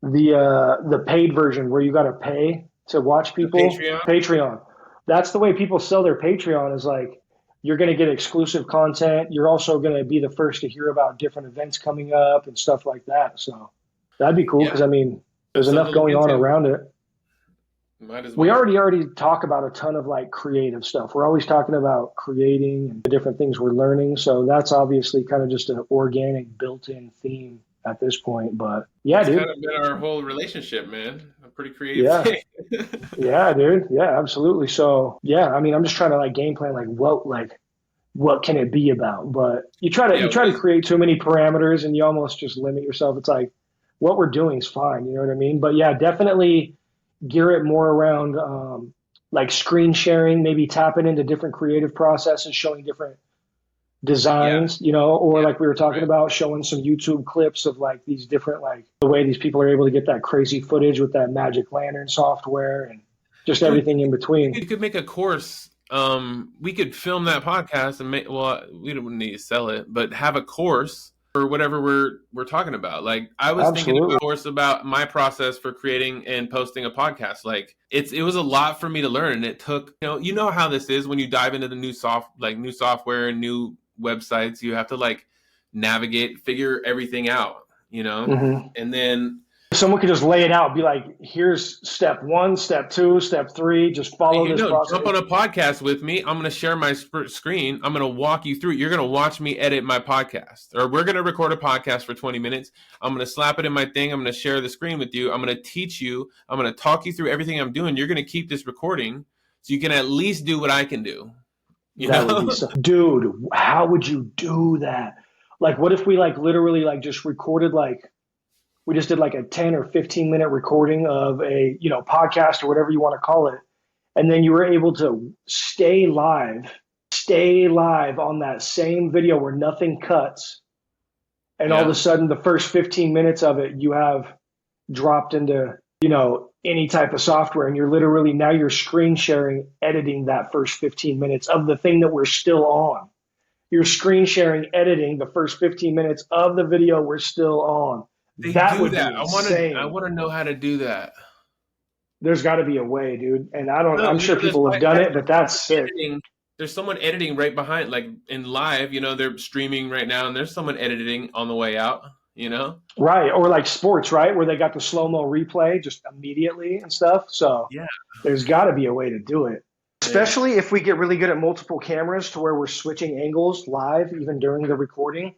The paid version where you got to pay to watch people. Patreon. That's the way people sell their Patreon, is like you're going to get exclusive content. You're also going to be the first to hear about different events coming up and stuff like that. So that'd be cool because, I mean, there's enough going on around it. Might as well. We already talk about a ton of like creative stuff. We're always talking about creating and the different things we're learning. So that's obviously kind of just an organic built-in theme at this point, but yeah, dude. It's kind of been our whole relationship, man. A pretty creative thing. Yeah, dude. Yeah, absolutely. So yeah, I mean, I'm just trying to like game plan, like what can it be about? But you try to create too many parameters and you almost just limit yourself. It's like what we're doing is fine. You know what I mean? But yeah, definitely gear it more around like screen sharing, maybe tapping into different creative processes, showing different designs, or like we were talking about, showing some YouTube clips of like these different, like the way these people are able to get that crazy footage with that Magic Lantern software and just everything in between. You could make a course. We could film that podcast and we don't need to sell it, but have a course or whatever we're talking about. Like I was thinking, of course, about my process for creating and posting a podcast. Like it was a lot for me to learn, and it took, you know how this is when you dive into the new software and new websites. You have to like navigate, figure everything out, and then someone could just lay it out, be like, here's step 1, step 2, step 3, just follow this process. Jump on a podcast with me. I'm going to share my screen. I'm going to walk you through. You're going to watch me edit my podcast, or we're going to record a podcast for 20 minutes. I'm going to slap it in my thing. I'm going to share the screen with you. I'm going to teach you. I'm going to talk you through everything I'm doing. You're going to keep this recording so you can at least do what I can do. Dude, how would you do that? Like, what if we like literally like just recorded we just did like a 10 or 15 minute recording of a, podcast or whatever you want to call it. And then you were able to stay live on that same video where nothing cuts. And all of a sudden the first 15 minutes of it, you have dropped into, any type of software. And you're literally, now you're screen sharing, editing that first 15 minutes of the thing that we're still on. You're screen sharing, editing the first 15 minutes of the video we're still on. That would be insane. I want to know how to do that. There's got to be a way, dude. And I'm sure people have done it, but that's sick. There's someone editing right behind, like in live, they're streaming right now, and there's someone editing on the way out, Right. Or like sports, right? Where they got the slow-mo replay just immediately and stuff. So there's got to be a way to do it. Especially if we get really good at multiple cameras to where we're switching angles live, even during the recording.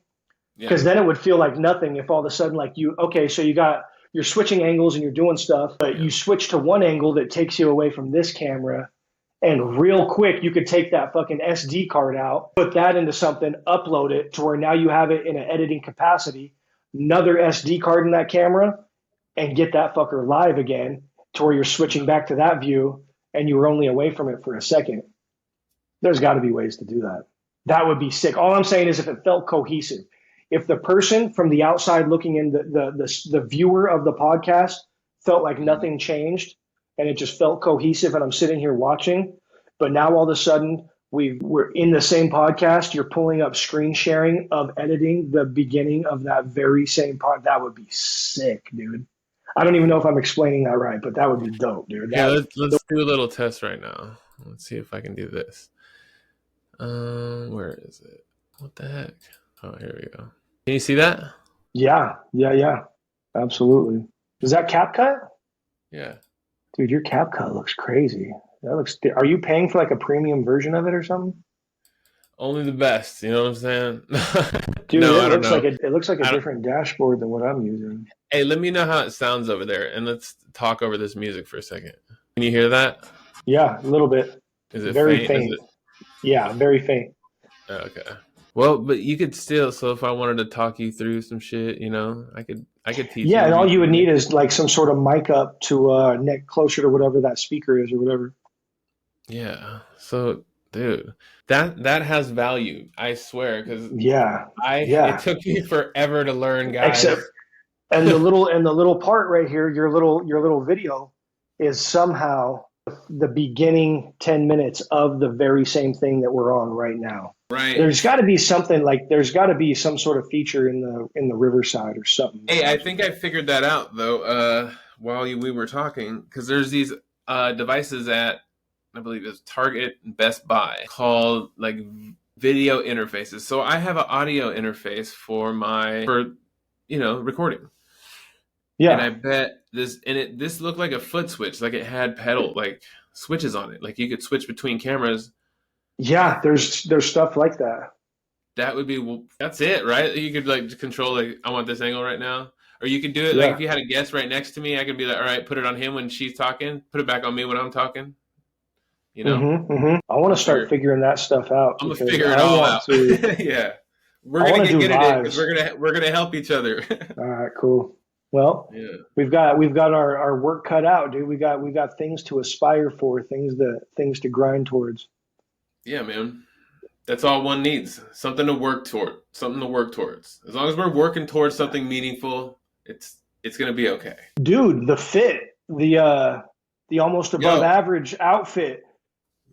Because then it would feel like nothing if all of a sudden so you're switching angles and you're doing stuff, but you switch to one angle that takes you away from this camera, and real quick you could take that fucking SD card out, put that into something, upload it to where now you have it in an editing capacity, another SD card in that camera, and get that fucker live again to where you're switching back to that view and you were only away from it for a second. There's got to be ways to do that. That would be sick. All I'm saying is if it felt cohesive. If the person from the outside looking in, the viewer of the podcast felt like nothing changed and it just felt cohesive and I'm sitting here watching, but now all of a sudden we're in the same podcast, you're pulling up screen sharing of editing the beginning of that very same pod, that would be sick, dude. I don't even know if I'm explaining that right, but that would be dope, dude. Let's do a little test right now. Let's see if I can do this. Where is it? What the heck? Oh, here we go. Can you see that? Yeah. Absolutely. Is that CapCut? Yeah. Dude, your CapCut looks crazy. Are you paying for like a premium version of it or something? Only the best, you know what I'm saying? Dude, no, it looks like a different dashboard than what I'm using. Hey, let me know how it sounds over there, and let's talk over this music for a second. Can you hear that? Yeah, a little bit. Is it very faint? Yeah, very faint. Okay. Well, but you could still. So if I wanted to talk you through some shit, I could teach you. Yeah, and all you would need is like some sort of mic up to neck closer to whatever that speaker is or whatever. Yeah. So, dude, that has value. I swear, because it took me forever to learn, guys. And the little part right here, your little video is somehow the beginning 10 minutes of the very same thing that we're on right now. Right. There's got to be something there's got to be some sort of feature in the Riverside or something. Hey, I think I figured that out though while we were talking, because there's these devices at, I believe it's Target and Best Buy, called like video interfaces. So I have an audio interface for recording. Yeah. And I bet this looked like a foot switch, like it had pedal, like switches on it. Like you could switch between cameras. Yeah, there's stuff like that. That would be, that's it, right? You could like control, like, I want this angle right now. Or you could do it like if you had a guest right next to me, I could be like, all right, put it on him when she's talking, put it back on me when I'm talking. I want to start figuring that stuff out. I'm going to figure it all out. Yeah. We're going to get it in because we're going to help each other. All right, cool. Well, we've got our work cut out, dude. We got things to aspire for, things to grind towards. Yeah, man. That's all one needs. Something to work toward. As long as we're working towards something meaningful, it's going to be okay. Dude, the fit, the almost above average outfit.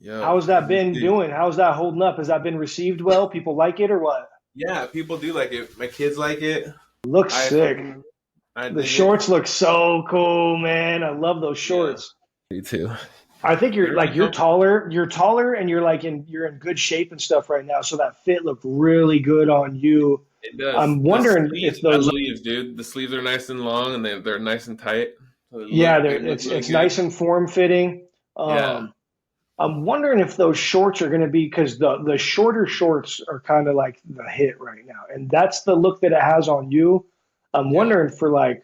How's that been doing? How's that holding up? Has that been received well? People like it or what? Yeah, people do like it. My kids like it. Looks sick. I The dig shorts look so cool, man. I love those shorts. it. Me too. I think They're you're taller. You're taller, and you're in good shape and stuff right now. So that fit looked really good on you. It does. I'm The wondering sleeves, if those. dude. The sleeves are nice and long, and they're nice and tight. So Yeah, they look really it's good. nice and form fitting. Yeah, I'm wondering if those shorts are going to be because the shorter shorts are kind of like the hit right now, and that's the look that it has on you. I'm yeah, wondering for like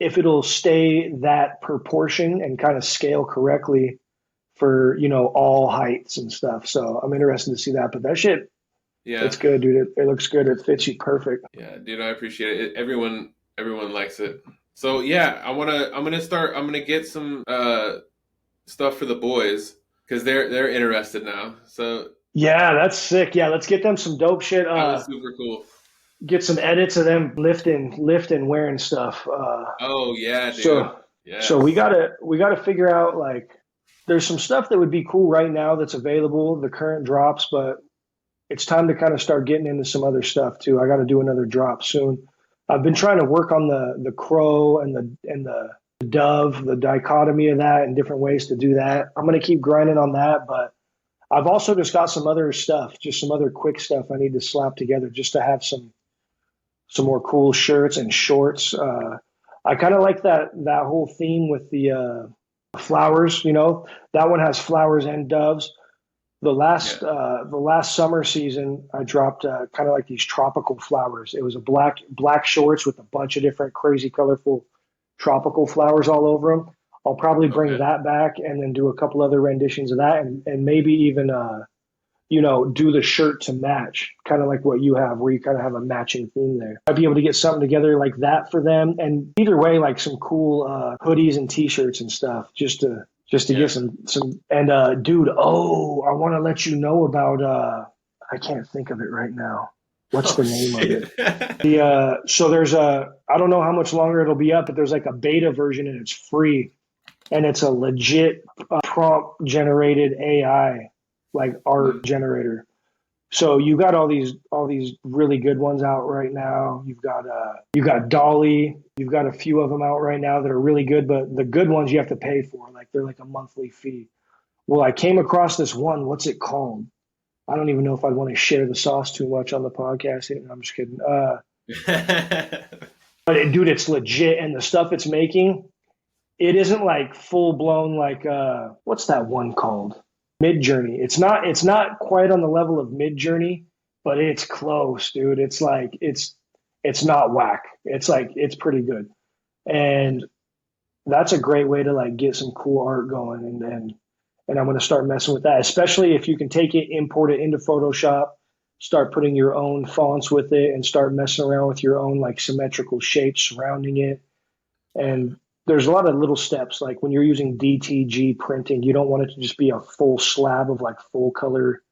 if it'll stay that proportion and kind of scale correctly for all heights and stuff. So I'm interested to see that. But that shit, yeah, it's good, dude. It looks good. It fits you perfect. yeah, dude. I appreciate it. Everyone likes it. So yeah, I'm gonna get some stuff for the boys because they're interested now. So Yeah, that's sick. Yeah, let's get them some dope shit. that was super cool. Get some edits of them lifting, wearing stuff. Oh yeah, dude. So Yes. so we gotta figure out like there's some stuff that would be cool right now that's available, the current drops, but it's time to kind of start getting into some other stuff too. I got to do another drop soon. I've been trying to work on the crow and the dove, the dichotomy of that, and different ways to do that. I'm gonna keep grinding on that, but I've also just got some other stuff, just some other quick stuff I need to slap together just to have some more cool shirts and shorts. I kind of like that whole theme with the flowers. That one has flowers and doves. The last summer season, I dropped kind of like these tropical flowers. It was a black shorts with a bunch of different crazy colorful tropical flowers all over them. I'll probably bring Okay. that back and then do a couple other renditions of that, and maybe even do the shirt to match, kind of like what you have, where you kind of have a matching theme there. I'd be able to get something together like that for them, and either way, like some cool hoodies and T-shirts and stuff, just to Yeah. get some. And dude, I want to let you know about. I can't think of it right now. What's the name of it? So there's I don't know how much longer it'll be up, but there's like a beta version and it's free, and it's a legit prompt generated AI like art generator. So you got all these really good ones out right now. You got Dolly. You've got a few of them out right now that are really good, but the good ones you have to pay for. Like they're like a monthly fee. Well, I came across this one. What's it called? I don't even know if I'd want to share the sauce too much on the podcast. I'm just kidding. But dude, it's legit, and the stuff it's making, it isn't like full blown like what's that one called? Mid Journey. It's not quite on the level of Mid Journey, but it's close, dude. It's like it's not whack. It's like it's pretty good. And that's a great way to like get some cool art going, and I'm going to start messing with that, especially if you can take it, import it into Photoshop, start putting your own fonts with it, and start messing around with your own like symmetrical shapes surrounding it. And there's a lot of little steps. Like when you're using DTG printing, you don't want it to just be a full slab of like full color,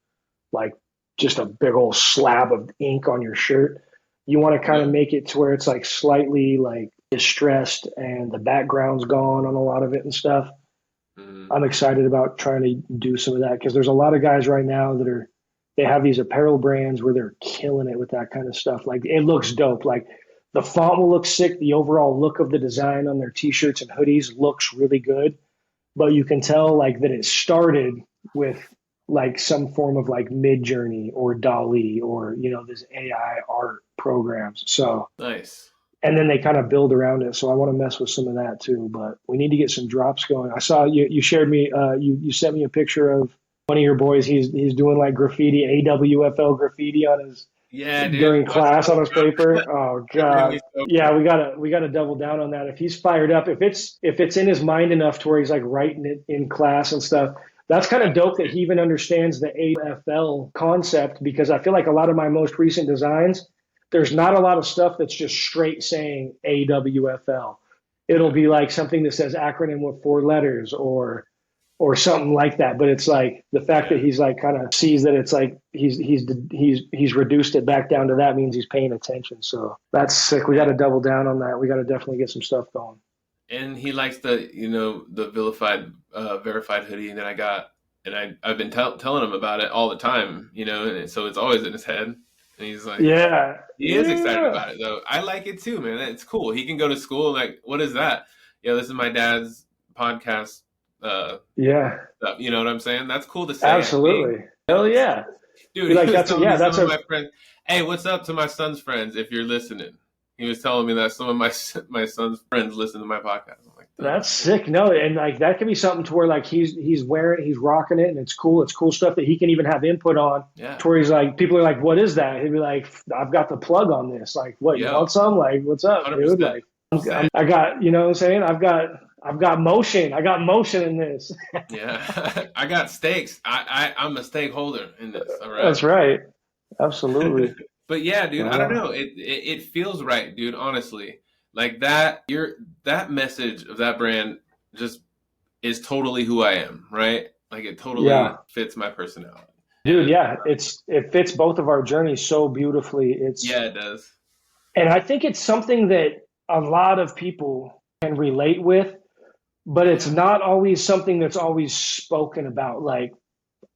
like just a big old slab of ink on your shirt. You want to kind of make it to where it's like slightly like distressed and the background's gone on a lot of it and stuff. I'm excited about trying to do some of that because there's a lot of guys right now they have these apparel brands where they're killing it with that kind of stuff. Like it looks dope. Like the font will look sick. The overall look of the design on their t-shirts and hoodies looks really good, but you can tell like that it started with like some form of like Mid Journey or Dolly or this AI art programs. So Nice. and then they kind of build around it. So I want to mess with some of that too. But we need to get some drops going. I saw you shared me you sent me a picture of one of your boys. He's doing like graffiti, AWFL graffiti on his Yeah, dude. during class on his paper. Oh That made me god. so Yeah, we gotta double down on that. If he's fired up, if it's in his mind enough to where he's like writing it in class and stuff, that's kind of dope that he even understands the AFL concept because I feel like a lot of my most recent designs, there's not a lot of stuff that's just straight saying AWFL. It'll be like something that says acronym with 4 letters or something like that. But it's like the fact that he's like kind of sees that it's like he's reduced it back down to that means he's paying attention. So that's sick. We got to double down on that. We got to definitely get some stuff going. And he likes the vilified verified hoodie that I got, and I've been telling him about it all the time, and so it's always in his head. And he's like, Yeah. he is excited about it though. I like it too, man. It's cool. He can go to school like, what is that? Yeah, this is my dad's podcast. Yeah. Stuff. You know what I'm saying? That's cool to say. Absolutely. Hell yeah. Dude, like that's my friend. Hey, what's up to my son's friends if you're listening? He was telling me that some of my son's friends listen to my podcast. I'm like, that's sick. No, and like that could be something to where like he's wearing, he's rocking it, and it's cool. It's cool stuff that he can even have input on. Yeah. To where he's like, people are like, "What is that?" He'd be like, "I've got the plug on this. Like, what? You want some? Like, what's up, 100%. dude? Like, I got, you know what I'm saying? I've got motion. I got motion in this. Yeah, I got stakes. I'm a stakeholder in this. All right. That's right. Absolutely. But yeah, dude, I don't know. It feels right, dude. Honestly, like that. That message of that brand just is totally who I am, right? Like it totally fits my personality. Dude, yeah, it fits both of our journeys so beautifully. It does. And I think it's something that a lot of people can relate with, but it's not always something that's always spoken about. Like,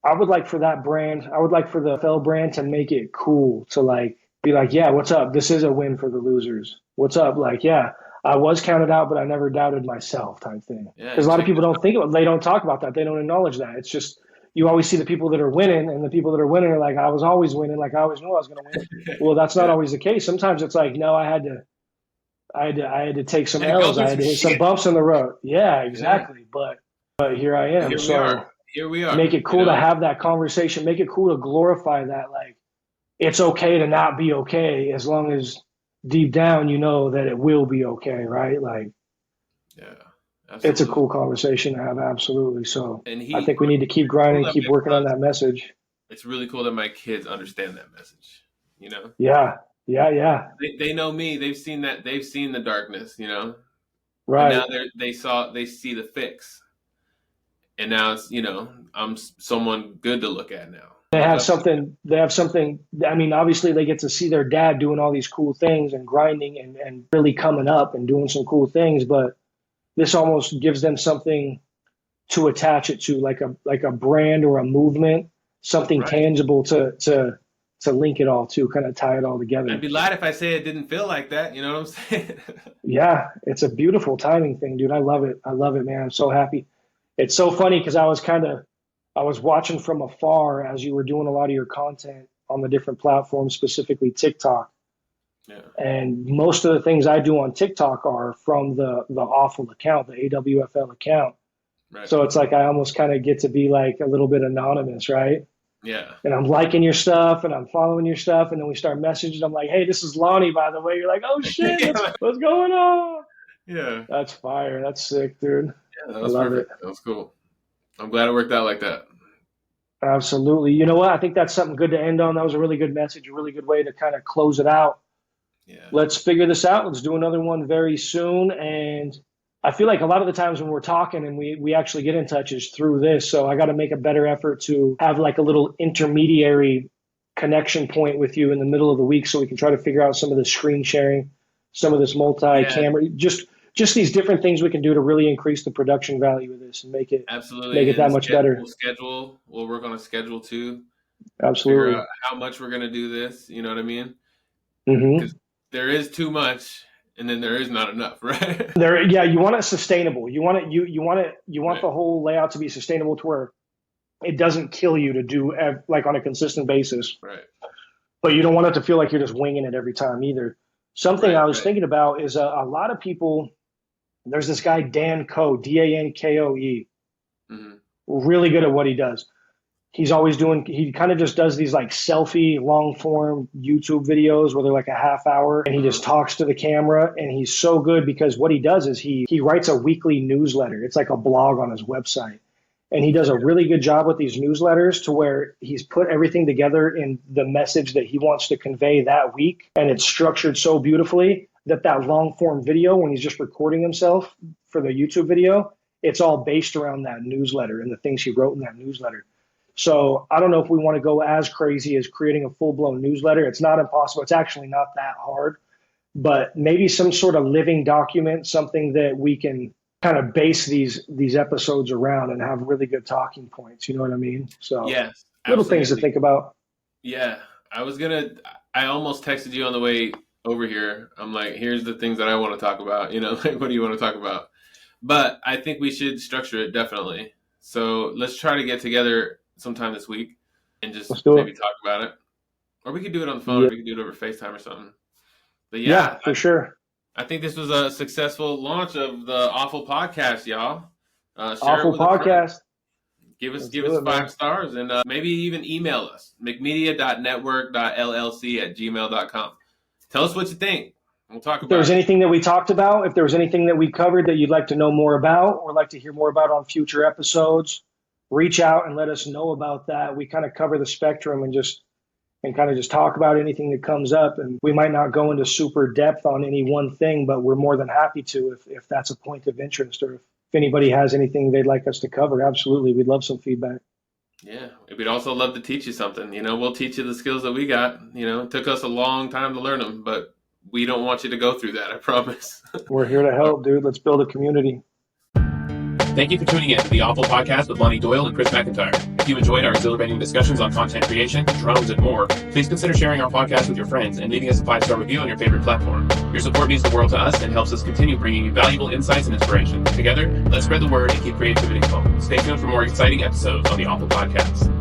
I would like for that brand, I would like for the AWFL brand to make it cool, to like be like, yeah, what's up? This is a win for the losers. What's up? Like, yeah, I was counted out, but I never doubted myself type thing. Because a lot of people don't think they don't talk about that. They don't acknowledge that. It's just, you always see the people that are winning, and the people that are winning are like, I was always winning. Like, I always knew I was going to win. Well, that's not always the case. Sometimes it's like, no, I had to take some L's. I had to hit some bumps in the road. Yeah, exactly. Yeah. But here I am. Here we are. Make it cool to have that conversation. Make it cool to glorify that. Like, it's okay to not be okay as long as deep down you know that it will be okay, right? Like, yeah, absolutely. It's a cool conversation to have. Absolutely. So I think we need to keep grinding, keep working on that message. It's really cool that my kids understand that message. You know? Yeah. Yeah. They know me. They've seen that. They've seen the darkness. You know. Right. And now they see the fix. And now it's, you know, I'm someone good to look at now. They have something. I mean, obviously they get to see their dad doing all these cool things and grinding and really coming up and doing some cool things. But this almost gives them something to attach it to, like a brand or a movement, something tangible to link it all to, kind of tie it all together. I'd be lying if I say it didn't feel like that. You know what I'm saying? Yeah, it's a beautiful timing thing, dude. I love it, man. I'm so happy. It's so funny because I was watching from afar as you were doing a lot of your content on the different platforms, specifically TikTok. Yeah. And most of the things I do on TikTok are from the AWFL account, the AWFL account. Right. So it's like I almost kind of get to be like a little bit anonymous, right? Yeah. And I'm liking your stuff and I'm following your stuff. And then we start messaging. I'm like, hey, this is Lonnie, by the way. You're like, oh, shit, what's going on? Yeah. That's fire. That's sick, dude. Yeah, that was perfect. That was cool. I'm glad it worked out like that. Absolutely. You know what? I think that's something good to end on. That was a really good message, a really good way to kind of close it out. Yeah. Let's figure this out. Let's do another one very soon. And I feel like a lot of the times when we're talking and we actually get in touch is through this. So I got to make a better effort to have like a little intermediary connection point with you in the middle of the week so we can try to figure out some of the screen sharing, some of this multi-camera, just these different things we can do to really increase the production value of this and make it that much better. We'll work on a schedule too. Absolutely. Figure out how much we're going to do this. You know what I mean? Mm-hmm. Because there is too much and then there is not enough, right? You want it sustainable. You want the whole layout to be sustainable to where it doesn't kill you to do like on a consistent basis. Right. But you don't want it to feel like you're just winging it every time either. Something I was thinking about is a lot of people. There's this guy, Dan Koe, Dankoe, really good at what he does. He's always he kind of just does these like selfie long form YouTube videos where they're like a half hour and he just talks to the camera. And he's so good because what he does is he writes a weekly newsletter. It's like a blog on his website. And he does a really good job with these newsletters to where he's put everything together in the message that he wants to convey that week. And it's structured so beautifully that long form video, when he's just recording himself for the YouTube video, it's all based around that newsletter and the things he wrote in that newsletter. So I don't know if we want to go as crazy as creating a full blown newsletter. It's not impossible. It's actually not that hard, but maybe some sort of living document, something that we can kind of base these episodes around and have really good talking points. You know what I mean? So yes, little things to think about. Yeah. I was going to I almost texted you on the way over here. I'm like, here's the things that I want to talk about. Like, what do you want to talk about? But I think we should structure it, definitely. So let's try to get together sometime this week and just maybe talk about it. Or we could do it on the phone, or we could do it over FaceTime or something. But yeah, for sure. I think this was a successful launch of the AWFL Podcast, y'all. AWFL Podcast. Give us 5 stars, and maybe even email us, mcmedia.network.llc@gmail.com. Tell us what you think. We'll talk about it. If there was anything that we talked about, if there was anything that we covered that you'd like to know more about or like to hear more about on future episodes, reach out and let us know about that. We kind of cover the spectrum and kind of just talk about anything that comes up. And we might not go into super depth on any one thing, but we're more than happy to if that's a point of interest, or if anybody has anything they'd like us to cover. Absolutely. We'd love some feedback. Yeah. We'd also love to teach you something. We'll teach you the skills that we got. It took us a long time to learn them, but we don't want you to go through that. I promise. We're here to help, dude. Let's build a community. Thank you for tuning in to the AWFL Podcast with Lonnie Doyle and Chris McIntyre. If you enjoyed our exhilarating discussions on content creation, drones, and more, please consider sharing our podcast with your friends and leaving us a 5-star review on your favorite platform. Your support means the world to us and helps us continue bringing you valuable insights and inspiration. Together, let's spread the word and keep creativity flowing. Stay tuned for more exciting episodes on the AWFL Podcast.